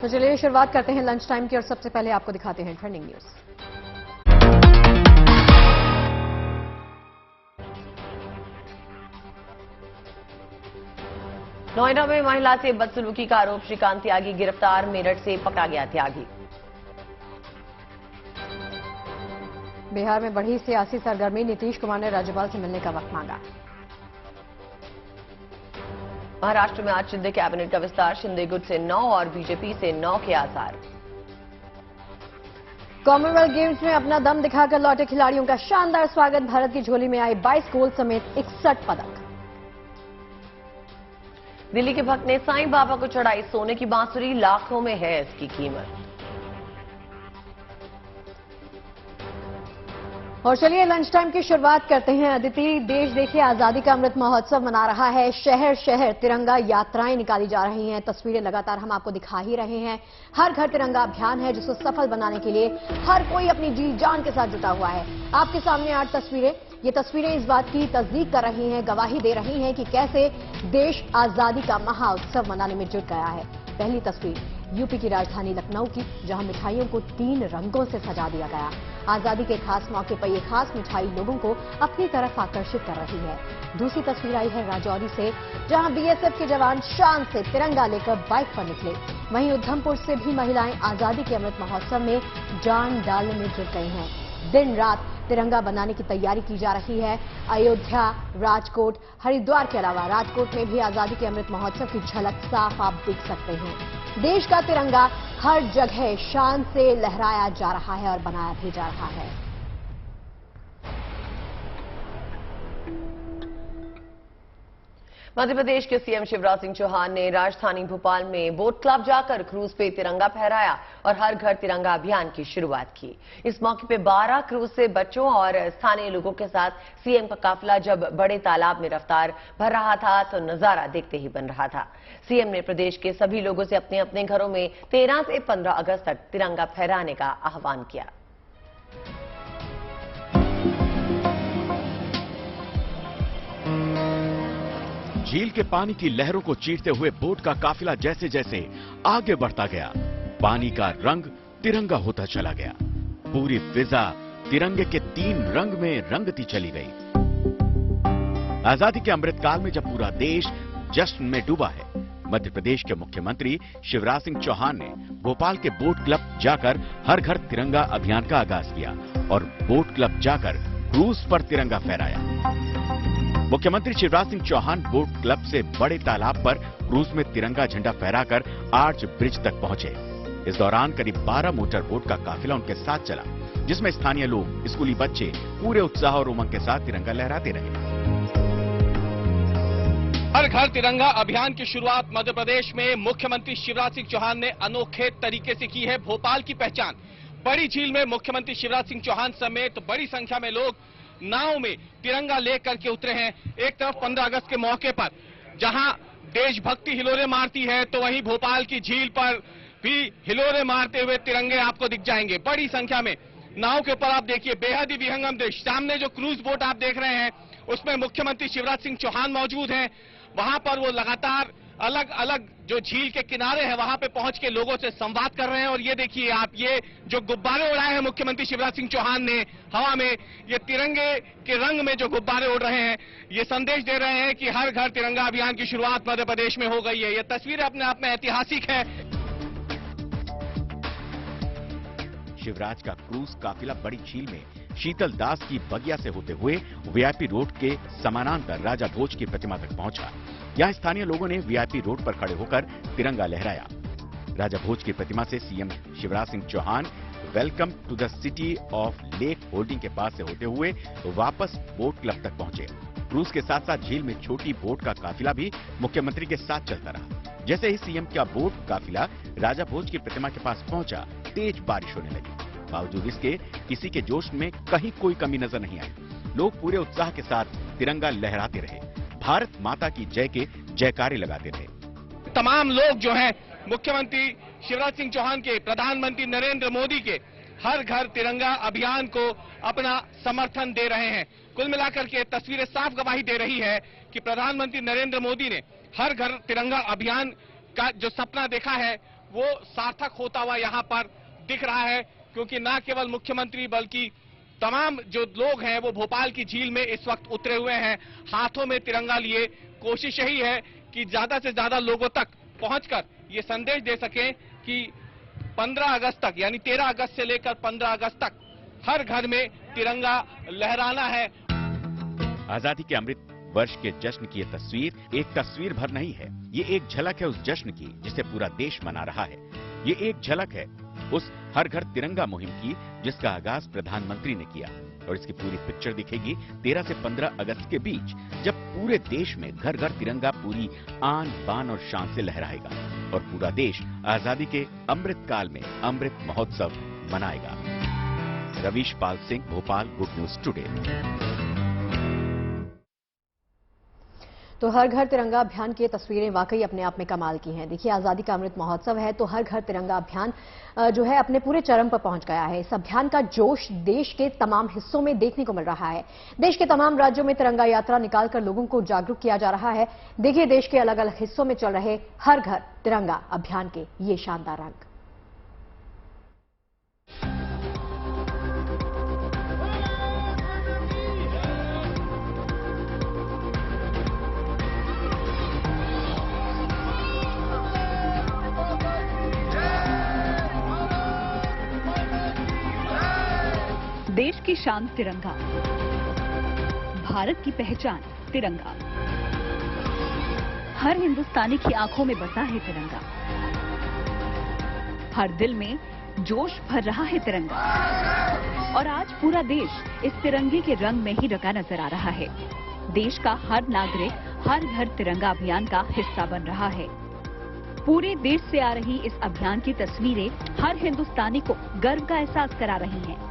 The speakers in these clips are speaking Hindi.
तो चलिए शुरुआत करते हैं लंच टाइम की और सबसे पहले आपको दिखाते हैं ट्रेंडिंग न्यूज। नोएडा में महिला से बदसलूकी का आरोप, श्रीकांत त्यागी गिरफ्तार, मेरठ से पकड़ा गया त्यागी। बिहार में बढ़ी सियासी सरगर्मी, नीतीश कुमार ने राज्यपाल से मिलने का वक्त मांगा। महाराष्ट्र में आज शिंदे कैबिनेट का विस्तार, शिंदे गुट से 9 और बीजेपी से 9 के आसार। कॉमनवेल्थ गेम्स में अपना दम दिखाकर लौटे खिलाड़ियों का शानदार स्वागत, भारत की झोली में आए 22 गोल्ड समेत 61 पदक। दिल्ली के भक्त ने साईं बाबा को चढ़ाई सोने की बांसुरी, लाखों में है इसकी कीमत। और चलिए लंच टाइम की शुरुआत करते हैं। अदिति, देश देखिए आजादी का अमृत महोत्सव मना रहा है, शहर शहर तिरंगा यात्राएं निकाली जा रही हैं। तस्वीरें लगातार हम आपको दिखा ही रहे हैं। हर घर तिरंगा अभियान है जिसको सफल बनाने के लिए हर कोई अपनी जी जान के साथ जुटा हुआ है। आपके सामने 8 तस्वीरें, ये तस्वीरें इस बात की तस्दीक कर रही हैं, गवाही दे रही हैं कि कैसे देश आजादी का महाउत्सव मनाने में जुट गया है। पहली तस्वीर यूपी की राजधानी लखनऊ की, जहां मिठाइयों को 3 रंगों से सजा दिया गया। आजादी के खास मौके पर यह खास मिठाई लोगों को अपनी तरफ आकर्षित कर रही है। दूसरी तस्वीर आई है राजौरी से, जहां बीएसएफ के जवान शान से तिरंगा लेकर बाइक पर निकले। वहीं उधमपुर से भी महिलाएं आजादी के अमृत महोत्सव में जान डालने में जुट गई हैं। दिन रात तिरंगा बनाने की तैयारी की जा रही है। अयोध्या, राजकोट, हरिद्वार के अलावा राजकोट में भी आजादी के अमृत महोत्सव की झलक साफ आप देख सकते हैं। देश का तिरंगा हर जगह शान से लहराया जा रहा है और बनाया भी जा रहा है। मध्य प्रदेश के सीएम शिवराज सिंह चौहान ने राजधानी भोपाल में बोट क्लब जाकर क्रूज पे तिरंगा फहराया और हर घर तिरंगा अभियान की शुरुआत की। इस मौके पे 12 क्रूज से बच्चों और स्थानीय लोगों के साथ सीएम का काफिला जब बड़े तालाब में रफ्तार भर रहा था तो नजारा देखते ही बन रहा था। सीएम ने प्रदेश के सभी लोगों से अपने अपने घरों में 13 से 15 अगस्त तक तिरंगा फहराने का आह्वान किया। झील के पानी की लहरों को चीरते हुए बोट का काफिला जैसे जैसे आगे बढ़ता गया, पानी का रंग तिरंगा होता चला गया। पूरी फिजा तिरंगे के 3 रंग में रंगती चली गई। आजादी के अमृतकाल में जब पूरा देश जश्न में डूबा है, मध्य प्रदेश के मुख्यमंत्री शिवराज सिंह चौहान ने भोपाल के बोट क्लब जाकर हर घर तिरंगा अभियान का आगाज किया और बोट क्लब जाकर क्रूज पर तिरंगा फहराया। मुख्यमंत्री शिवराज सिंह चौहान बोट क्लब से बड़े तालाब पर क्रूज में तिरंगा झंडा फहराकर आर्च ब्रिज तक पहुंचे। इस दौरान करीब 12 मोटर बोट का काफिला उनके साथ चला, जिसमें स्थानीय लोग, स्कूली बच्चे पूरे उत्साह और उमंग के साथ तिरंगा लहराते रहे। हर घर तिरंगा अभियान की शुरुआत मध्य प्रदेश में मुख्यमंत्री शिवराज सिंह चौहान ने अनोखे तरीके से की है। भोपाल की पहचान बड़ी झील में मुख्यमंत्री शिवराज सिंह चौहान समेत बड़ी संख्या में लोग नाव में तिरंगा लेकर के उतरे हैं। एक तरफ 15 अगस्त के मौके पर जहां देशभक्ति हिलोरे मारती है, तो वहीं भोपाल की झील पर भी हिलोरे मारते हुए तिरंगे आपको दिख जाएंगे। बड़ी संख्या में नाव के ऊपर आप देखिए बेहद ही विहंगम दृश्य। सामने जो क्रूज बोट आप देख रहे हैं उसमें मुख्यमंत्री शिवराज सिंह चौहान मौजूद हैं। वहां पर वो लगातार अलग अलग जो झील के किनारे हैं वहां पे पहुंच के लोगों से संवाद कर रहे हैं। और ये देखिए आप, ये जो गुब्बारे उड़ाए हैं मुख्यमंत्री शिवराज सिंह चौहान ने हवा में, ये तिरंगे के रंग में जो गुब्बारे उड़ रहे हैं, ये संदेश दे रहे हैं कि हर घर तिरंगा अभियान की शुरुआत मध्य प्रदेश में हो गई है। ये तस्वीर अपने आप में ऐतिहासिक है। शिवराज का क्रूज काफिला बड़ी झील में शीतल दास की बगिया से होते हुए वीआईपी रोड के समानांतर राजा भोज की प्रतिमा तक पहुंचा। यहां स्थानीय लोगों ने वीआईपी रोड पर खड़े होकर तिरंगा लहराया। राजा भोज की प्रतिमा से CM Shivraj Singh Chouhan welcome to the city of lake holding के पास से होते हुए वापस बोट क्लब तक पहुंचे। क्रूज के साथ साथ झील में छोटी बोट का काफिला भी मुख्यमंत्री के साथ चलता रहा। जैसे ही सीएम का बोट काफिला राजा भोज की प्रतिमा के पास पहुंचा, तेज बारिश होने लगी। बावजूद इसके किसी के जोश में कहीं कोई कमी नजर नहीं आई। लोग पूरे उत्साह के साथ तिरंगा लहराते रहे, भारत माता की जय के जयकारे लगाते रहे। तमाम लोग जो हैं मुख्यमंत्री शिवराज सिंह चौहान के, प्रधानमंत्री नरेंद्र मोदी के हर घर तिरंगा अभियान को अपना समर्थन दे रहे हैं। कुल मिलाकर के तस्वीरें साफ गवाही दे रही है कि प्रधानमंत्री नरेंद्र मोदी ने हर घर तिरंगा अभियान का जो सपना देखा है वो सार्थक होता हुआ यहाँ पर दिख रहा है, क्योंकि न केवल मुख्यमंत्री बल्कि तमाम जो लोग हैं वो भोपाल की झील में इस वक्त उतरे हुए हैं, हाथों में तिरंगा लिए। कोशिश यही है कि ज्यादा से ज्यादा लोगों तक पहुंचकर ये संदेश दे सकें कि 15 अगस्त तक, यानी 13 अगस्त से लेकर 15 अगस्त तक हर घर में तिरंगा लहराना है। आजादी के अमृत वर्ष के जश्न की ये तस्वीर एक तस्वीर भर नहीं है, ये एक झलक है उस जश्न की जिसे पूरा देश मना रहा है। ये एक झलक है उस हर घर तिरंगा मुहिम की जिसका आगाज प्रधानमंत्री ने किया, और इसकी पूरी पिक्चर दिखेगी 13 से 15 अगस्त के बीच, जब पूरे देश में घर घर तिरंगा पूरी आन बान और शान से लहराएगा और पूरा देश आजादी के अमृत काल में अमृत महोत्सव मनाएगा। Ravish Pal Singh, Bhopal, good news today. तो हर घर तिरंगा अभियान की तस्वीरें वाकई अपने आप में कमाल की हैं। देखिए, आजादी का अमृत महोत्सव है तो हर घर तिरंगा अभियान जो है अपने पूरे चरम पर पहुंच गया है। इस अभियान का जोश देश के तमाम हिस्सों में देखने को मिल रहा है। देश के तमाम राज्यों में तिरंगा यात्रा निकालकर लोगों को जागरूक किया जा रहा है। देखिए, देश के अलग अलग हिस्सों में चल रहे हर घर तिरंगा अभियान के ये शानदार अंक। देश की शान तिरंगा, भारत की पहचान तिरंगा, हर हिंदुस्तानी की आंखों में बसा है तिरंगा, हर दिल में जोश भर रहा है तिरंगा, और आज पूरा देश इस तिरंगे के रंग में ही रंगा नजर आ रहा है। देश का हर नागरिक हर घर तिरंगा अभियान का हिस्सा बन रहा है। पूरे देश से आ रही इस अभियान की तस्वीरें हर हिंदुस्तानी को गर्व का एहसास करा रही हैं।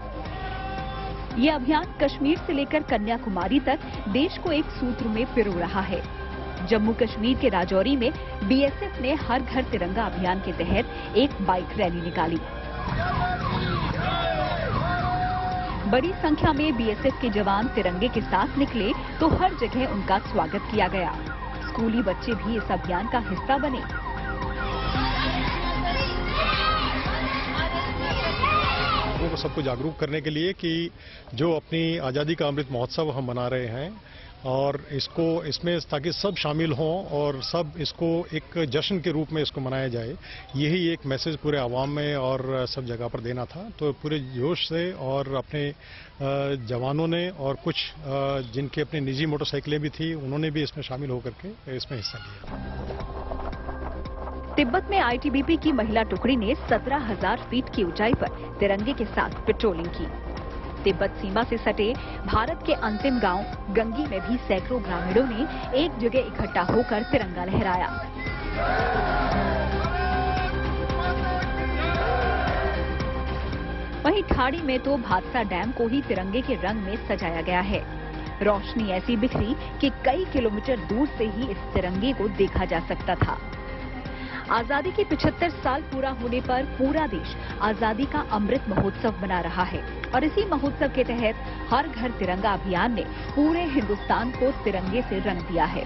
ये अभियान कश्मीर से लेकर कन्याकुमारी तक देश को एक सूत्र में पिरो रहा है। जम्मू कश्मीर के राजौरी में बीएसएफ ने हर घर तिरंगा अभियान के तहत एक बाइक रैली निकाली। बड़ी संख्या में बीएसएफ के जवान तिरंगे के साथ निकले तो हर जगह उनका स्वागत किया गया। स्कूली बच्चे भी इस अभियान का हिस्सा बने। लोगों को सबको जागरूक करने के लिए कि जो अपनी आज़ादी का अमृत महोत्सव हम मना रहे हैं और इसमें ताकि सब शामिल हों और सब इसको एक जश्न के रूप में इसको मनाया जाए, यही एक मैसेज पूरे आवाम में और सब जगह पर देना था। तो पूरे जोश से और अपने जवानों ने और कुछ जिनके अपनी निजी मोटरसाइकिलें भी थी उन्होंने भी इसमें शामिल होकर के इसमें हिस्सा लिया। तिब्बत में आईटीबीपी की महिला टुकड़ी ने 17,000 फीट की ऊंचाई पर तिरंगे के साथ पेट्रोलिंग की। तिब्बत सीमा से सटे भारत के अंतिम गांव गंगी में भी सैकड़ों ग्रामीणों ने एक जगह इकट्ठा होकर तिरंगा लहराया। वहीं ठाड़ी में तो भादसा डैम को ही तिरंगे के रंग में सजाया गया है। रोशनी ऐसी बिखरी कि कई किलोमीटर दूर से ही इस तिरंगे को देखा जा सकता था। आजादी के 75 साल पूरा होने पर पूरा देश आजादी का अमृत महोत्सव मना रहा है और इसी महोत्सव के तहत हर घर तिरंगा अभियान ने पूरे हिंदुस्तान को तिरंगे से रंग दिया है।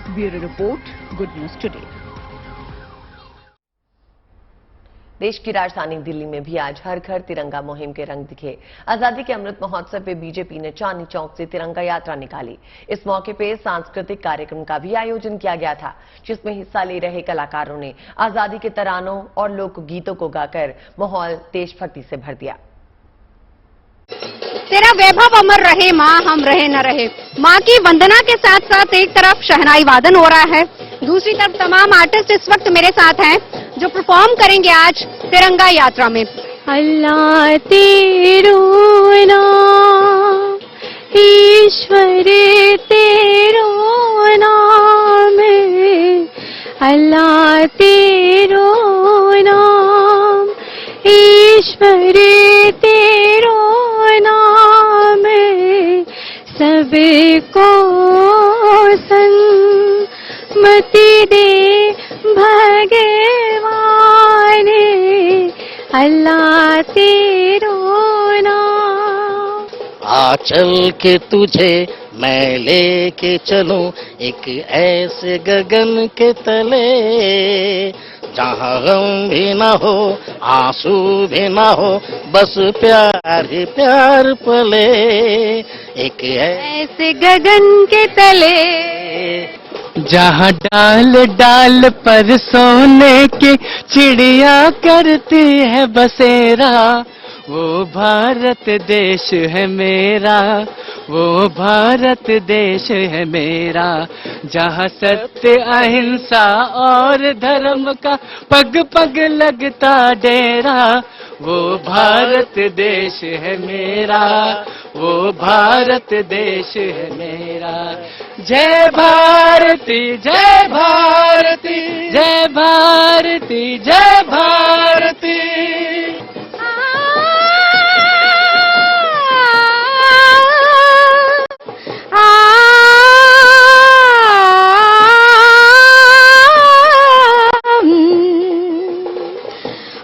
Bureau report, good news today. देश की राजधानी दिल्ली में भी आज हर घर तिरंगा मुहिम के रंग दिखे। आजादी के अमृत महोत्सव पे बीजेपी ने चांदनी चौक से तिरंगा यात्रा निकाली। इस मौके पे सांस्कृतिक कार्यक्रम का भी आयोजन किया गया था, जिसमें हिस्सा ले रहे कलाकारों ने आजादी के तरानों और लोकगीतों को गाकर माहौल देशभक्ति से भर दिया। तेरा वैभव अमर रहे माँ, हम रहे न रहे। माँ की वंदना के साथ साथ एक तरफ शहनाई वादन हो रहा है, दूसरी तरफ तमाम आर्टिस्ट इस वक्त मेरे साथ हैं जो परफॉर्म करेंगे आज तिरंगा यात्रा में। अल्लाह तेरो नाम, ईश्वर तेरो नाम, अल्लाह तेरो नाम, ईश्वर तेरो नाम, सबको सन्मति दे भगवान, अल्लाह तेरो नाम। आ चल के तुझे मैं लेके चलूं एक ऐसे गगन के तले, जहाँ गम भी न हो, आंसू भी न हो, बस प्यार ही प्यार पले। एक ऐसे गगन के तले जहाँ डाल डाल पर सोने की चिड़िया करती है बसेरा, वो भारत देश है मेरा, वो भारत देश है मेरा। जहाँ सत्य अहिंसा और धर्म का पग पग लगता डेरा, वो भारत देश है मेरा, वो भारत देश है मेरा। जय भारती जय भारती जय भारती जय भारती।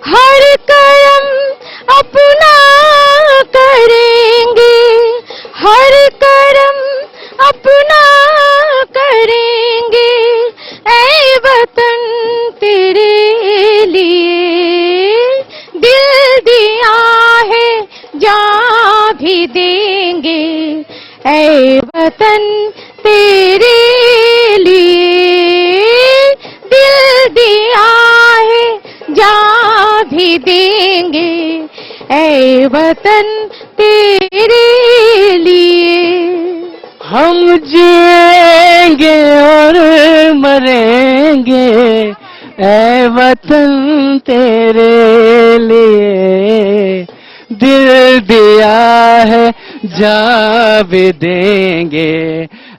हर कर्म अपना करेंगे, हर कर्म अपना करेंगे, ऐ वतन तेरे लिए दिल दिया है, जान भी देंगे, ऐ वतन तेरे लिए दिल दिया है, जान भी देंगे, ऐ वतन तेरे लिए। हम जिएंगे और मरेंगे, ऐ वतन तेरे लिए दिल दिया है, जान भी देंगे,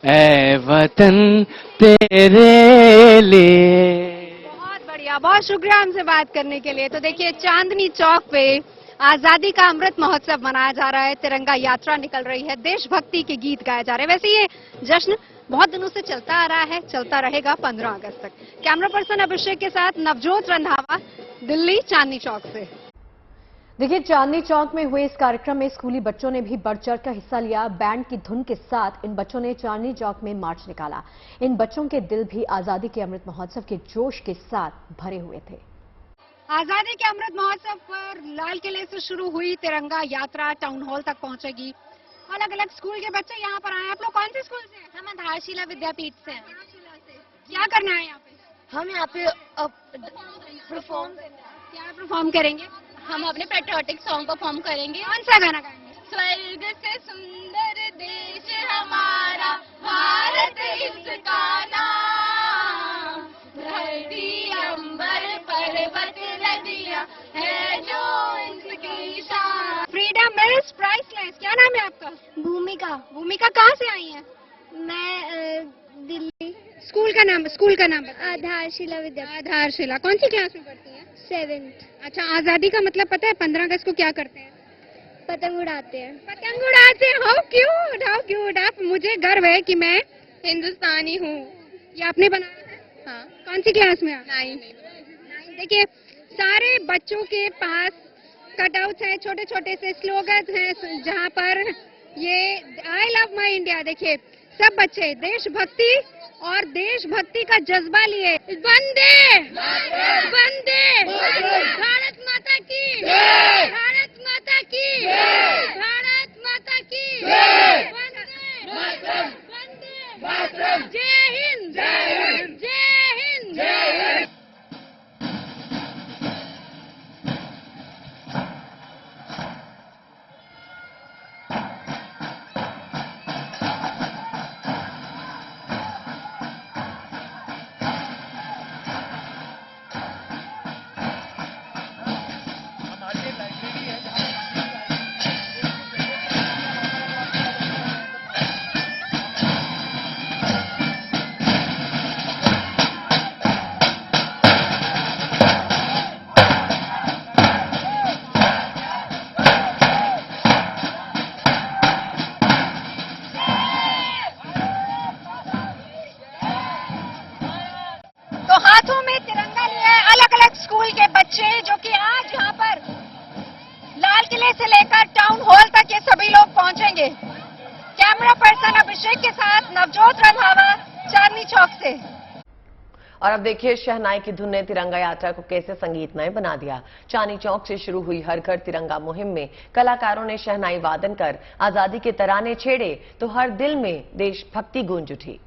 ऐ वतन तेरे लिए। बहुत बढ़िया, बहुत शुक्रिया हमसे बात करने के लिए। तो देखिए, चांदनी चौक पे आजादी का अमृत महोत्सव मनाया जा रहा है, तिरंगा यात्रा निकल रही है, देशभक्ति के गीत गाए जा रहे हैं। वैसे ये जश्न बहुत दिनों से चलता आ रहा है, चलता रहेगा 15 अगस्त तक। कैमरा पर्सन अभिषेक के साथ नवजोत रंधावा, दिल्ली, चांदनी चौक से। देखिए, चांदनी चौक में हुए इस कार्यक्रम में स्कूली बच्चों ने भी बढ़ चढ़ कर हिस्सा लिया। बैंड की धुन के साथ इन बच्चों ने चांदनी चौक में मार्च निकाला। इन बच्चों के दिल भी आजादी के अमृत महोत्सव के जोश के साथ भरे हुए थे। आजादी के अमृत महोत्सव पर लाल किले से शुरू हुई तिरंगा यात्रा टाउन हॉल तक पहुंचेगी। अलग अलग स्कूल के बच्चे यहाँ पर आए। आप लोग कौन से स्कूल से हैं? हम आधारशिला विद्यापीठ से हैं। क्या करना है यहाँ पे? हम यहाँ पे परफॉर्म करेंगे। हम अपने पेट्रियोटिक सॉन्ग परफॉर्म करेंगे। कौन सा गाना गाएंगे? स्वर्ग से सुंदर देश हमारा भारत इसका नाम, धरती अंबर पर्वत नदियां है जो इसकी शान। Freedom is priceless. क्या नाम है आपका? भूमिका। भूमिका कहाँ से आई हैं? मैं दिल्ली। स्कूल का नाम आधारशिला विद्यापीठ। आधारशिला। कौन सी क्लास में पढ़ती हैं? 7th। अच्छा, आजादी का मतलब पता है? 15 अगस्त को क्या करते हैं? पतंग उड़ाते हैं। पतंग उड़ाते हैं। How cute, how cute. आप, मुझे गर्व है कि मैं हिंदुस्तानी हूँ। ये आपने बनाया है? हाँ। कौन सी क्लास में? 9। देखिए, सारे बच्चों के पास कटआउट्स हैं, छोटे छोटे से स्लोगन्स हैं, जहाँ पर ये आई लव माई इंडिया। देखिए, सब बच्चे देशभक्ति और देशभक्ति का जज्बा लिए। वंदे वंदे भारत माता की, भारत माता की, भारत माता की, वंदे वंदे, जय हिंद, जय हिंद। हाथों में तिरंगा लिए अलग अलग स्कूल के बच्चे, जो कि आज यहाँ पर लाल किले से लेकर टाउन हॉल तक ये सभी लोग पहुंचेंगे। कैमरा पर्सन अभिषेक के साथ नवजोत रंधावा, चांदनी चौक से। और अब देखिए शहनाई की धुन ने तिरंगा यात्रा को कैसे संगीतमय बना दिया। चांदनी चौक से शुरू हुई हर घर तिरंगा मुहिम में कलाकारों ने शहनाई वादन कर आजादी के तराने छेड़े तो हर दिल में देशभक्ति गूंज उठी।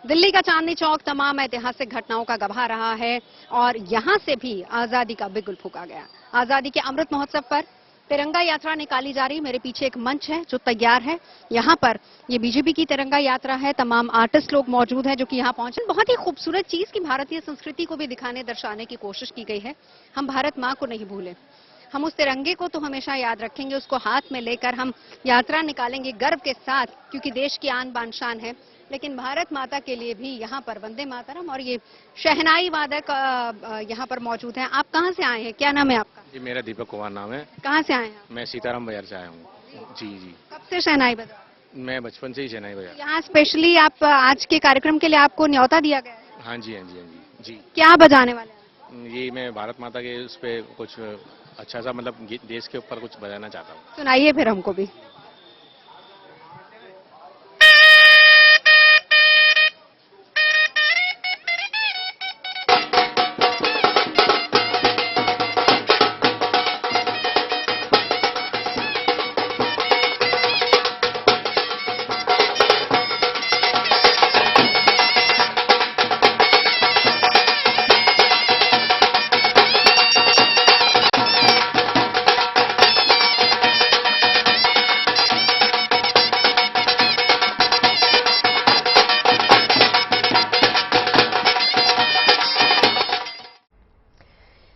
दिल्ली का चांदनी चौक तमाम ऐतिहासिक घटनाओं का गवाह रहा है और यहां से भी आजादी का बिगुल फूंका गया। आजादी के अमृत महोत्सव पर तिरंगा यात्रा निकाली जा रही। मेरे पीछे एक मंच है जो तैयार है। यहाँ पर ये बीजेपी की तिरंगा यात्रा है। तमाम आर्टिस्ट लोग मौजूद हैं जो कि यहाँ पहुंचे। बहुत ही खूबसूरत चीज की भारतीय संस्कृति को भी दिखाने दर्शाने की कोशिश की गई है। हम भारत माँ को नहीं भूलें, हम उस तिरंगे को तो हमेशा याद रखेंगे, उसको हाथ में लेकर हम यात्रा निकालेंगे गर्व के साथ, क्योंकि देश की आन बान शान है। लेकिन भारत माता के लिए भी यहाँ पर वंदे मातरम और ये शहनाई वादक यहाँ पर मौजूद हैं। आप कहाँ से आए हैं, क्या नाम है आपका? जी मेरा दीपक कुमार नाम है। कहाँ से आए हैं? मैं सीताराम बाजार से आया हूँ। जी जी। कब से शहनाई बजा? मैं बचपन से ही शहनाई बजा। यहाँ स्पेशली आप आज के कार्यक्रम के लिए आपको न्योता दिया गया है? हाँ जी हाँ जी हाँ जी जी। क्या बजाने वाले हैं? ये मैं भारत माता के उस पे कुछ अच्छा सा मतलब देश के ऊपर कुछ बजाना चाहता हूँ। सुनाइए फिर हमको भी।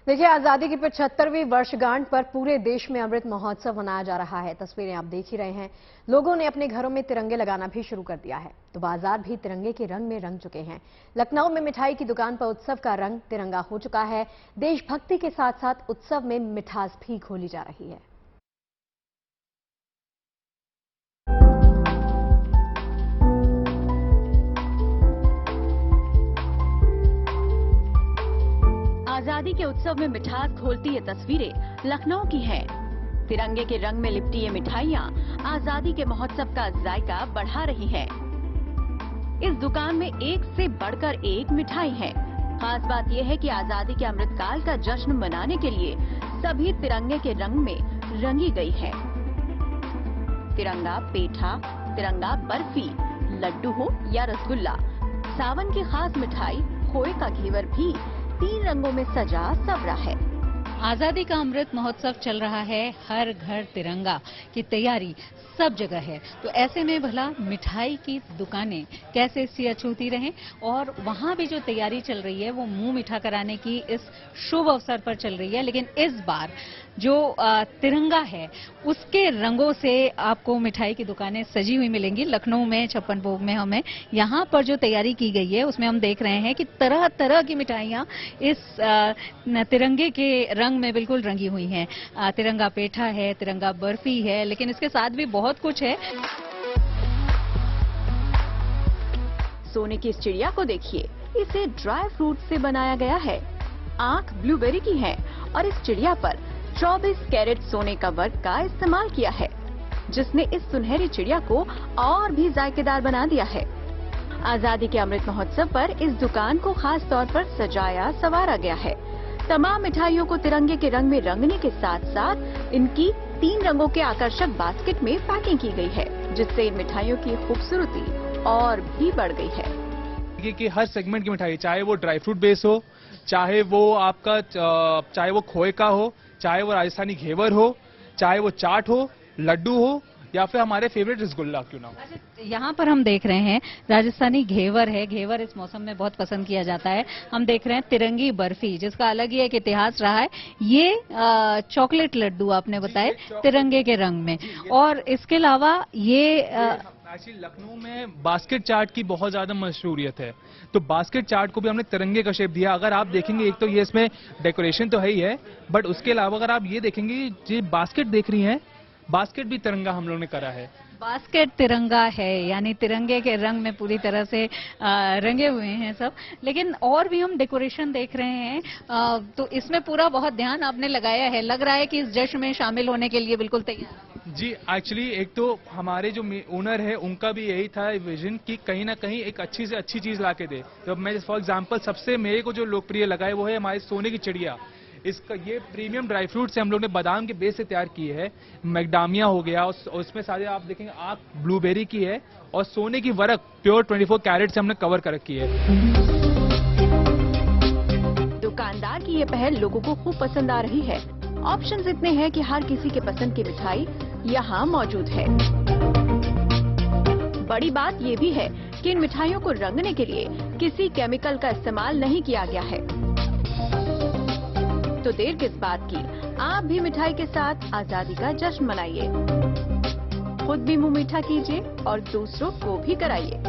देखिए, आजादी की 75वीं वर्षगांठ पर पूरे देश में अमृत महोत्सव मनाया जा रहा है। तस्वीरें आप देख ही रहे हैं। लोगों ने अपने घरों में तिरंगे लगाना भी शुरू कर दिया है, तो बाजार भी तिरंगे के रंग में रंग चुके हैं। लखनऊ में मिठाई की दुकान पर उत्सव का रंग तिरंगा हो चुका है। देशभक्ति के साथ साथ उत्सव में मिठास भी घोली जा रही है। आजादी के उत्सव में मिठास घोलती ये तस्वीरें लखनऊ की हैं। तिरंगे के रंग में लिपटी ये मिठाइयाँ आजादी के महोत्सव का जायका बढ़ा रही हैं। इस दुकान में एक से बढ़कर एक मिठाई है। खास बात यह है कि आजादी के अमृतकाल का जश्न मनाने के लिए सभी तिरंगे के रंग में रंगी गई है। तिरंगा पेठा, तिरंगा बर्फी, लड्डू हो या रसगुल्ला, सावन की खास मिठाई खोए का घेवर भी 3 रंगों में सजा सवरा है। आजादी का अमृत महोत्सव चल रहा है। हर घर तिरंगा की तैयारी सब जगह है, तो ऐसे में भला मिठाई की दुकानें कैसे सिया छूती रहें। और वहां भी जो तैयारी चल रही है वो मुंह मीठा कराने की इस शुभ अवसर पर चल रही है। लेकिन इस बार जो तिरंगा है उसके रंगों से आपको मिठाई की दुकानें सजी हुई मिलेंगी। लखनऊ में 56 भोग में हमें यहाँ पर जो तैयारी की गई है उसमें हम देख रहे हैं कि तरह तरह की मिठाइयाँ इस तिरंगे के रंग में बिल्कुल रंगी हुई हैं। तिरंगा पेठा है, तिरंगा बर्फी है, लेकिन इसके साथ भी बहुत कुछ है। सोने की इस चिड़िया को देखिए, इसे ड्राई फ्रूट से बनाया गया है। आंख ब्लूबेरी की है और इस चिड़िया पर 24 कैरेट सोने का वर्क का इस्तेमाल किया है, जिसने इस सुनहरी चिड़िया को और भी जायकेदार बना दिया है। आजादी के अमृत महोत्सव पर इस दुकान को खास तौर पर सजाया संवारा गया है। तमाम मिठाइयों को तिरंगे के रंग में रंगने के साथ साथ इनकी 3 रंगों के आकर्षक बास्केट में पैकिंग की गई है, जिससे इन मिठाइयों की खूबसूरती और भी बढ़ गई है। कि हर सेगमेंट की मिठाई, चाहे वो ड्राई फ्रूट बेस हो, चाहे वो खोए का हो, चाहे वो राजस्थानी घेवर हो, चाहे वो चाट हो, लड्डू हो, या फिर हमारे फेवरेट रसगुल्ला क्यों ना हो। यहाँ पर हम देख रहे हैं राजस्थानी घेवर है। घेवर इस मौसम में बहुत पसंद किया जाता है। हम देख रहे हैं तिरंगी बर्फी, जिसका अलग ही एक इतिहास रहा है। ये चॉकलेट लड्डू आपने बताए तिरंगे के रंग में, और इसके अलावा ये एक्चुअली लखनऊ में बास्केट चाट की बहुत ज्यादा मशहूरियत है, तो बास्केट चाट को भी हमने तिरंगे का शेप दिया। अगर आप देखेंगे, एक तो ये इसमें डेकोरेशन तो है ही है, बट उसके अलावा अगर आप ये देखेंगे, ये बास्केट देख रही हैं, बास्केट भी तिरंगा हम लोगों ने करा है। बास्केट तिरंगा है, यानी तिरंगे के रंग में पूरी तरह से रंगे हुए हैं सब। लेकिन और भी हम डेकोरेशन देख रहे हैं, तो इसमें पूरा बहुत ध्यान आपने लगाया है। लग रहा है कि इस जश्न में शामिल होने के लिए बिल्कुल तैयार। जी एक्चुअली एक तो हमारे जो ओनर है उनका भी यही था विजन कि कहीं ना कहीं एक अच्छी से अच्छी चीज ला के दे। तो मैं फॉर एग्जांपल सबसे मेरे को जो लोकप्रिय लगा है वो है हमारे सोने की चिड़िया। इसका ये प्रीमियम ड्राई फ्रूट से हम लोग ने बादाम के बेस से तैयार की है। मैकडामिया हो गया और उसमें सारे आप देखेंगे आँख ब्लूबेरी की है और सोने की वर्क प्योर 24 कैरेट से हमने कवर कर रखी है। दुकानदार की ये पहल लोगों को खूब पसंद आ रही है। ऑप्शंस इतने हैं कि हर किसी के पसंद की मिठाई यहाँ मौजूद है। बड़ी बात ये भी है कि इन मिठाइयों को रंगने के लिए किसी केमिकल का इस्तेमाल नहीं किया गया है। तो देर किस बात की, आप भी मिठाई के साथ आजादी का जश्न मनाइए। खुद भी मुंह मीठा कीजिए और दूसरों को भी कराइए।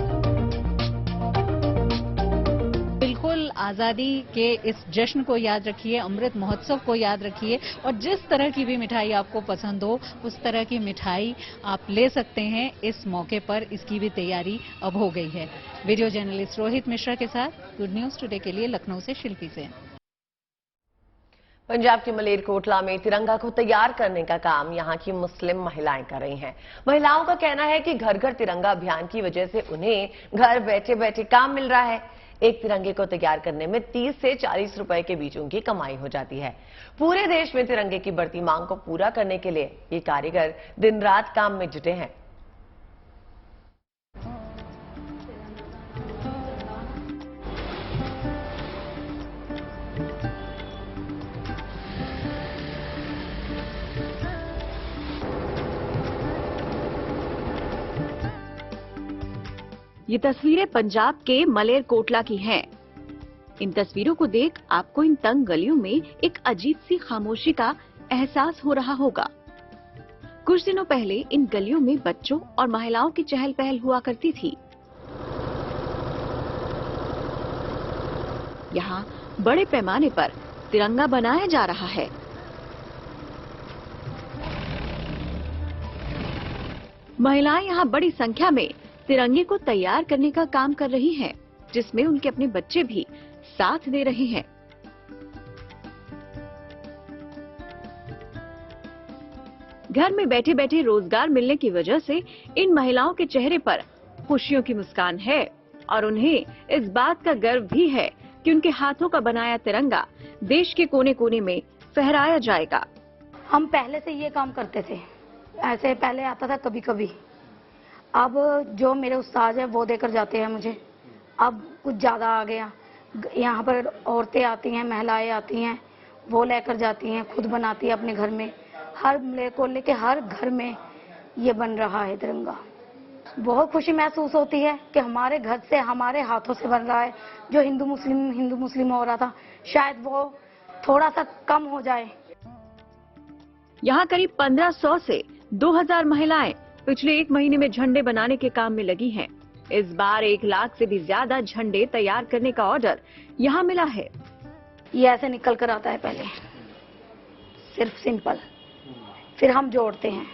बिल्कुल आजादी के इस जश्न को याद रखिए, अमृत महोत्सव को याद रखिए और जिस तरह की भी मिठाई आपको पसंद हो उस तरह की मिठाई आप ले सकते हैं। इस मौके पर इसकी भी तैयारी अब हो गई है। वीडियो जर्नलिस्ट रोहित मिश्रा के साथ गुड न्यूज टुडे के लिए लखनऊ से शिल्पी सेन। पंजाब के मलेरकोटला में तिरंगा को तैयार करने का काम यहां की मुस्लिम महिलाएं कर रही हैं। महिलाओं का कहना है कि घर घर तिरंगा अभियान की वजह से उन्हें घर बैठे बैठे काम मिल रहा है। एक तिरंगे को तैयार करने में 30 से 40 रुपए के बीच उनकी कमाई हो जाती है। पूरे देश में तिरंगे की बढ़ती मांग को पूरा करने के लिए ये कारीगर दिन रात काम में जुटे हैं। ये तस्वीरें पंजाब के मलेरकोटला की हैं। इन तस्वीरों को देख आपको इन तंग गलियों में एक अजीब सी खामोशी का एहसास हो रहा होगा। कुछ दिनों पहले इन गलियों में बच्चों और महिलाओं की चहल पहल हुआ करती थी। यहाँ बड़े पैमाने पर तिरंगा बनाया जा रहा है। महिलाएं यहाँ बड़ी संख्या में तिरंगे को तैयार करने का काम कर रही हैं, जिसमें उनके अपने बच्चे भी साथ दे रहे हैं। घर में बैठे बैठे रोजगार मिलने की वजह से इन महिलाओं के चेहरे पर खुशियों की मुस्कान है और उन्हें इस बात का गर्व भी है कि उनके हाथों का बनाया तिरंगा देश के कोने कोने में फहराया जाएगा। हम पहले से ये काम करते थे, ऐसे पहले आता था कभी कभी। अब जो मेरे उस्ताद है वो देकर जाते हैं मुझे। अब कुछ ज़्यादा आ गया। यहाँ पर औरतें आती हैं, महिलाएं आती हैं, वो लेकर जाती हैं, खुद बनाती है अपने घर में। हर मलेरकोटले के हर घर में ये बन रहा है तिरंगा। बहुत खुशी महसूस होती है कि हमारे घर से, हमारे हाथों से बन रहा है। जो हिंदू मुस्लिम हो रहा था, शायद वो थोड़ा सा कम हो जाए। यहाँ करीब 1500 से 2000 महिलाएं पिछले एक महीने में झंडे बनाने के काम में लगी हैं। इस बार 1 लाख से भी ज्यादा झंडे तैयार करने का ऑर्डर यहाँ मिला है। ये ऐसे निकल कर आता है पहले, सिर्फ सिंपल, फिर हम जोड़ते हैं।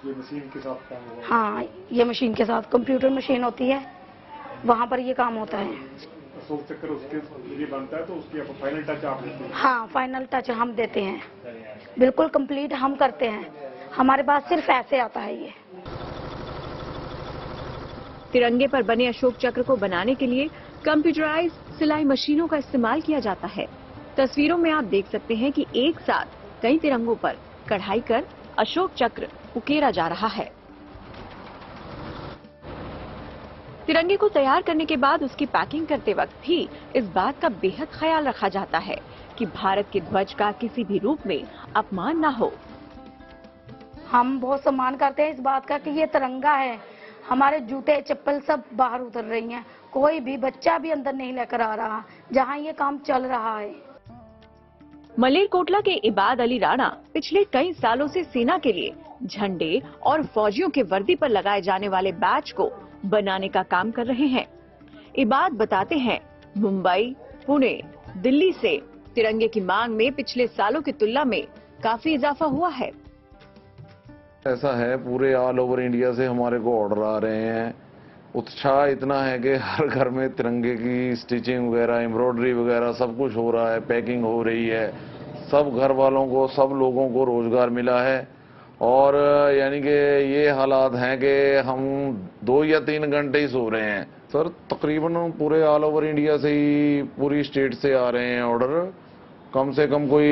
ये मशीन के साथ काम होगा? हाँ, ये मशीन के साथ, कंप्यूटर मशीन होती है, वहाँ पर ये काम होता है। अशोक चक्र उसके लिए बनता है, तो उसकी फाइनल टच आप देते हैं? हाँ, फाइनल टच हम देते हैं, बिल्कुल कंप्लीट हम करते हैं। हमारे पास सिर्फ ऐसे आता है ये। तिरंगे पर बने अशोक चक्र को बनाने के लिए कंप्यूटराइज सिलाई मशीनों का इस्तेमाल किया जाता है। तस्वीरों में आप देख सकते हैं कि एक साथ कई तिरंगों पर कढ़ाई कर अशोक चक्र उकेरा जा रहा है। तिरंगे को तैयार करने के बाद उसकी पैकिंग करते वक्त भी इस बात का बेहद ख्याल रखा जाता है कि भारत के ध्वज का किसी भी रूप में अपमान न हो। हम बहुत सम्मान करते हैं इस बात का कि ये तिरंगा है। हमारे जूते चप्पल सब बाहर उतर रही हैं, कोई भी बच्चा भी अंदर नहीं लेकर आ रहा जहां ये काम चल रहा है। मलेरकोटला के इबाद अली राणा पिछले कई सालों से सेना के लिए झंडे और फौजियों के वर्दी पर लगाए जाने वाले बैच को बनाने का काम कर रहे हैं। इबाद बताते हैं, मुंबई, पुणे, दिल्ली से तिरंगे की मांग में पिछले सालों की तुलना में काफी इजाफा हुआ है। ऐसा है, पूरे ऑल ओवर इंडिया से हमारे को ऑर्डर आ रहे हैं। उत्साह इतना है कि हर घर में तिरंगे की स्टिचिंग वगैरह, एम्ब्रॉयडरी वगैरह सब कुछ हो रहा है, पैकिंग हो रही है। सब घर वालों को, सब लोगों को रोजगार मिला है और यानी कि ये हालात हैं कि हम 2 या 3 घंटे ही सो रहे हैं। सर तकरीबन पूरे ऑल ओवर इंडिया से ही, पूरी स्टेट से आ रहे हैं ऑर्डर। कम से कम कोई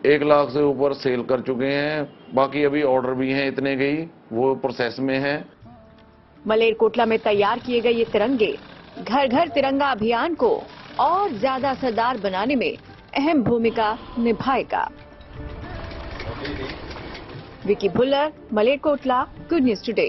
1 लाख से ऊपर सेल कर चुके हैं। बाकी अभी ऑर्डर भी हैं इतने के ही, वो प्रोसेस में हैं। मलेरकोटला में तैयार किए गए ये तिरंगे घर घर तिरंगा अभियान को और ज्यादा असरदार बनाने में अहम भूमिका निभाएगा। Vicky Bhullar, Malerkotla, good news today.